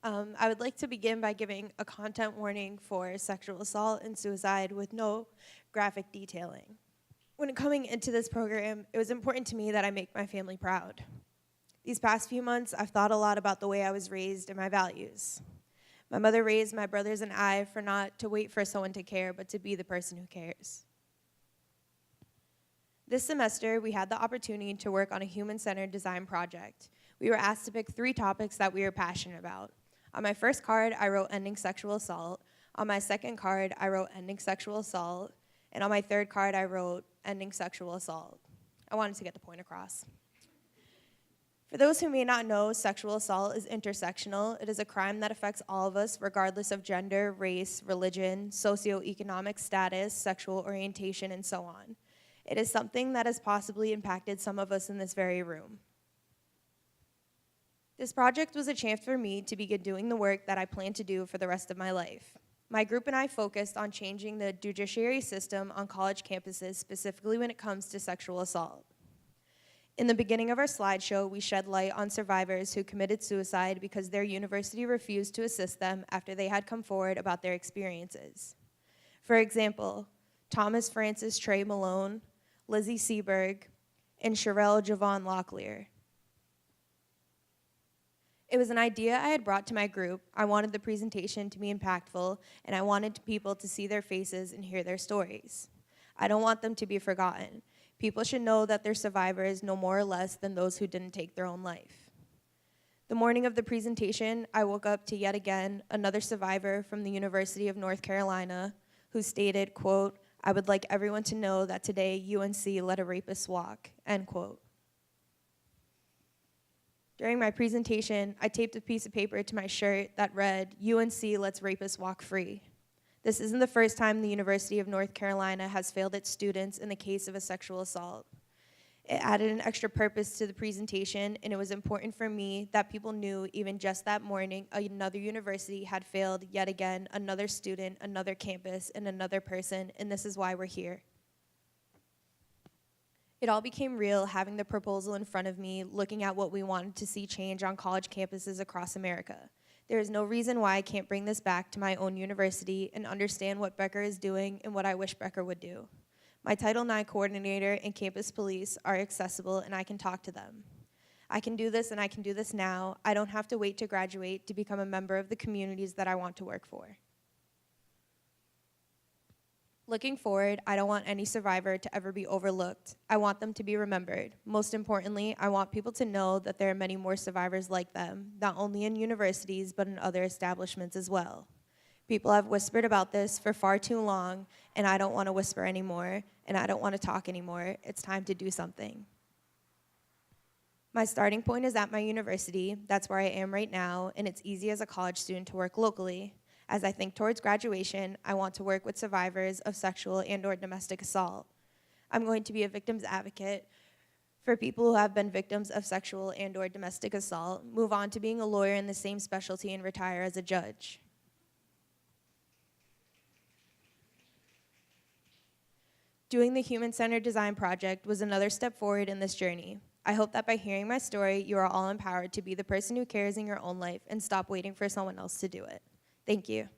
I would like to begin by giving a content warning for sexual assault and suicide with no graphic detailing. When coming into this program, it was important to me that I make my family proud. These past few months, I've thought a lot about the way I was raised and my values. My mother raised my brothers and I for not to wait for someone to care, but to be the person who cares. This semester, we had the opportunity to work on a human-centered design project. We were asked to pick 3 topics that we were passionate about. On my first card, I wrote ending sexual assault. On my second card, I wrote ending sexual assault. And on my third card, I wrote ending sexual assault. I wanted to get the point across. For those who may not know, sexual assault is intersectional. It is a crime that affects all of us, regardless of gender, race, religion, socioeconomic status, sexual orientation, and so on. It is something that has possibly impacted some of us in this very room. This project was a chance for me to begin doing the work that I plan to do for the rest of my life. My group and I focused on changing the judiciary system on college campuses, specifically when it comes to sexual assault. In the beginning of our slideshow, we shed light on survivors who committed suicide because their university refused to assist them after they had come forward about their experiences. For example, Thomas Francis Trey Malone, Lizzie Seberg, and Sherelle Javon Locklear. It was an idea I had brought to my group. I wanted the presentation to be impactful, and I wanted people to see their faces and hear their stories. I don't want them to be forgotten. People should know that they're survivors no more or less than those who didn't take their own life. The morning of the presentation, I woke up to yet again another survivor from the University of North Carolina who stated, quote, "I would like everyone to know that today UNC let a rapist walk," end quote. During my presentation, I taped a piece of paper to my shirt that read, "UNC lets rapists walk free." This isn't the first time the University of North Carolina has failed its students in the case of a sexual assault. It added an extra purpose to the presentation, and it was important for me that people knew even just that morning another university had failed yet again another student, another campus, and another person, and this is why we're here. It all became real having the proposal in front of me, looking at what we wanted to see change on college campuses across America. There is no reason why I can't bring this back to my own university and understand what Becker is doing and what I wish Becker would do. My Title IX coordinator and campus police are accessible, and I can talk to them. I can do this, and I can do this now. I don't have to wait to graduate to become a member of the communities that I want to work for. Looking forward, I don't want any survivor to ever be overlooked. I want them to be remembered. Most importantly, I want people to know that there are many more survivors like them, not only in universities, but in other establishments as well. People have whispered about this for far too long, and I don't want to whisper anymore, and I don't want to talk anymore. It's time to do something. My starting point is at my university. That's where I am right now, and it's easy as a college student to work locally. As I think towards graduation, I want to work with survivors of sexual and/or domestic assault. I'm going to be a victim's advocate for people who have been victims of sexual and/or domestic assault, move on to being a lawyer in the same specialty, and retire as a judge. Doing the Human-Centered Design Project was another step forward in this journey. I hope that by hearing my story, you are all empowered to be the person who cares in your own life and stop waiting for someone else to do it. Thank you.